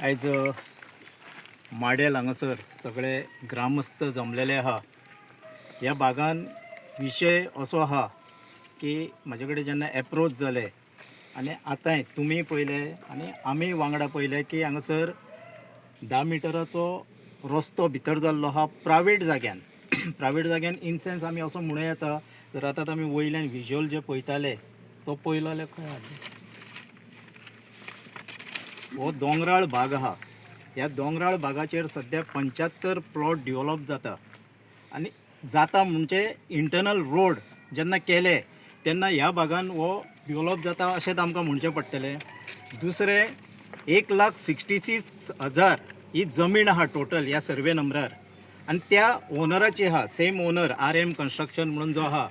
आयज माडेल हांगासर सगळे ग्रामस्थ जमलेले आहा. ह्या भागान विशय असो आहा की म्हाजे कडेन जेन्ना एप्रोच जाले आनी आतां तुमी पळयले आनी आमी वांगडा पळयले की हांगासर 10 मिटराचो रस्तो भितर जाल्लो आहा प्रायवेट जाग्यान. प्रायवेट जाग्यान इन सेन्स आमी असो म्हणूं येता, जर आतां आमी वयल्यान विज्युअल जे पळयताले तो पळयलो जाल्यार खंय आहा हो दोंगराळ भाग आहा. ह्या दोंगराळ भागाचेर सध्या 75 प्लॉट डेव्हलप जाता आनी जाता म्हणजे इंटरनल रोड जेन्ना केले तेन्ना ह्या भागान हो डेव्हलप जाता अशेंच आमकां म्हणचें पडटलें. दुसरें 1,66,000 ही जमीन आहा टोटल ह्या सर्वे नंबरार आनी त्या ओनराची आहा, सेम ओनर RM कन्स्ट्रक्शन म्हणून जो आहा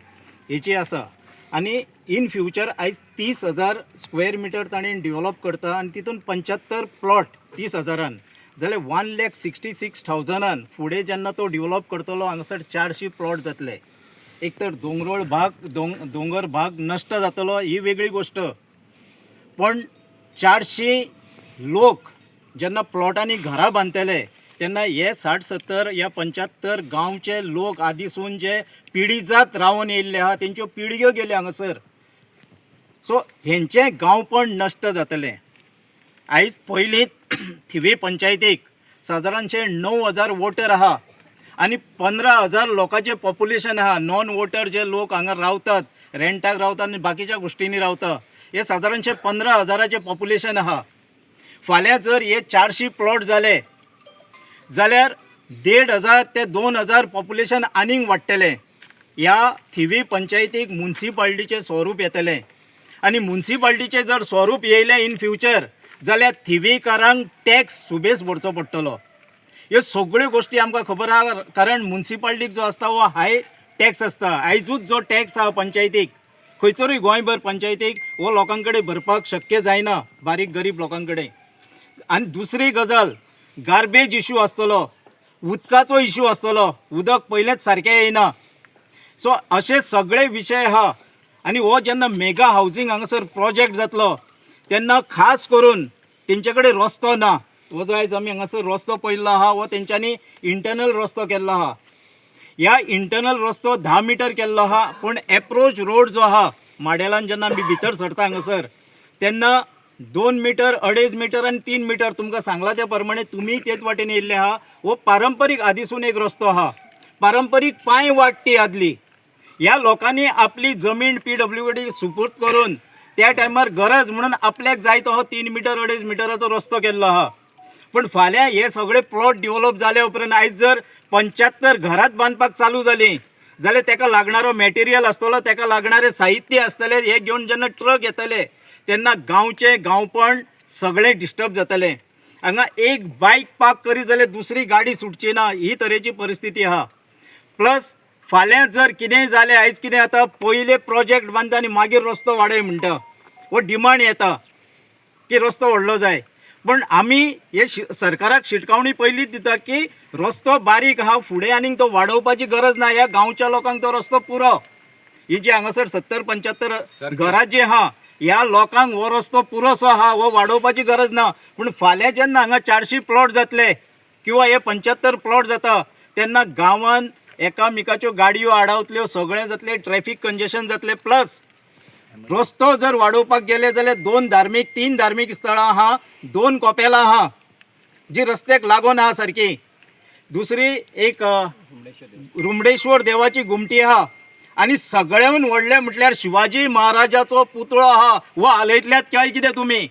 हेची आसा. आनी इन फ्युचर आयज 30,000 स्क्वेअर मिटर ताणें डेव्हलप करता आनी तितून 75 प्लॉट 30,000 जाल्यार 1,66,000 फुडें जेन्ना तो डेव्हलप करतलो हांगासर 400 प्लॉट जातले. एक तर दोंगरोळ भाग दोंगर भाग नश्ट जातलो ही वेगळी गोष्ट, पण 400 लोक जेन्ना प्लॉटांनी घरां बांदतले तेन्ना हे 60-70 या 75 गांवचे लोक आदीसून जे पिढीजात रावन येयल्ले आहा तेंच्यो पिळग्यो गेले हांगासर. सो हेंचें गांवपण नश्ट जातलें. आयज पयलींच थिवी पंचायतीक सादारणशे 9,000 वोटर आहा आनी 15,000 लोकांचें पॉप्युलेशन आहा. नॉन वोटर जे लोक हांगा रावतात, रेंटाक रावतात आनी बाकीच्या गोश्टींनी रावता, हे सादारणशे 15,000 पॉप्युलेशन आहा. फाल्यां जर हे 400 प्लॉट जाले जाल्यार 1,500 ते 2,000 पॉप्युलेशन आनीक वाडटलें. ह्या थिवी पंचायतीक म्युन्सिपाल्टीचें स्वरूप येतलें आनी म्युन्सिपाल्टीचें जर स्वरूप येयलें इन फ्युचर जाल्यार थिवीकारांक टॅक्स सुबेज भरचो पडटलो. ह्यो सगळ्यो गोश्टी आमकां खबर आहा, कारण म्युन्सिपाल्टीक जो आसता हो हाय टॅक्स आसता. आयजूच जो टॅक्स आहा पंचायतीक खंयसरूय गोंयभर पंचायतीक हो लोकां कडेन भरपाक शक्य जायना बारीक गरीब लोकां कडेन. आनी दुसरी गजाल, गार्बेज इशू आसतलो, उदकाचो इशू आसतलो, उदक पयलेंच सारकें येयना. सो अशे सगळे विशय आहा. आनी हो जेन्ना मेगा हावजींग हांगासर प्रोजेक्ट जातलो तेन्ना खास करून तेंचे कडेन रस्तो ना. हो जो आयज आमी हांगासर रस्तो पळयल्लो आहा हो तेंच्यांनी इंटरनल रस्तो केल्लो आहा. ह्या इंटरनल रस्तो 10 मिटर केल्लो आहा, पूण एप्रोच रोड जो आहा माडेलान जेन्ना आमी भितर सरता हांगासर तेन्ना 2 मिटर, 2.5 मिटर आनी 3 मिटर तुमकां सांगला त्या प्रमाणे तुमी तेच वाटेन येयल्ले आहा. हो पारंपारीक आदीसून एक रस्तो आहा, पारंपारीक पांय वाट ती आदली. ह्या लोकांनी आपली जमीन PWD सुपूर्द करून त्या टायमार गरज म्हणून आपल्याक जाय तो 3 मिटर 2.5 मिटराचो रस्तो केल्लो आहा. पण फाल्यां हे सगळे प्लॉट डेव्हलप जाले उपरांत आयज जर 75 घरात बांदपाक चालू जालीं जाल्यार तेका लागणारो मॅटेरियल आसतलो, तेका लागणारे साहित्य आसतले, हे घेवन जेन्ना ट्रक येतले तेन्ना गांवचें गांवपण सगळें डिस्टर्ब जातलें. हांगा एक बायक पार्क करी जाल्यार दुसरी गाडी सुटची ना, ही तरेची परिस्थिती आहा. प्लस फाल्यां जर कितेंय जालें, आयज कितें जाता, पयले प्रोजेक्ट बांदता आनी मागीर रस्तो वाडय म्हणटा, हो डिमांड येता की रस्तो व्हडलो जाय. पण आमी हे सरकाराक शिटकावणी पयलींच दिता की रस्तो बारीक आहा, फुडें आनीक तो वाडोवपाची गरज ना, ह्या गांवच्या लोकांक तो रस्तो पुरो. ही जी हांगासर 70-75 घरां जी आहा ह्या लोकांक हो रस्तो पुरोसो आहा, हो वाडोवपाची गरज ना. पूण फाल्यां जेन्ना हांगा 400 प्लॉट जातले किंवा हे 75 प्लॉट जाता तेन्ना गांवांत एकामेकाच्यो गाडयो आडावतल्यो, सगळें जातलें, ट्रॅफिक कंजेशन जातलें. प्लस रस्तो जर वाडोवपाक गेले जाल्यार 3 धार्मीक स्थळां आहा, 2 कॉपेलां आहा जी रस्त्याक लागून आहा सारकी. दुसरी एक रुमडेश्वर देवाची घुमटी आहा आनी सगळ्यांत व्हडलें म्हटल्यार शिवाजी महाराजाचो पुतळो आहा. हो हालयतल्यात काय कितें तुमी?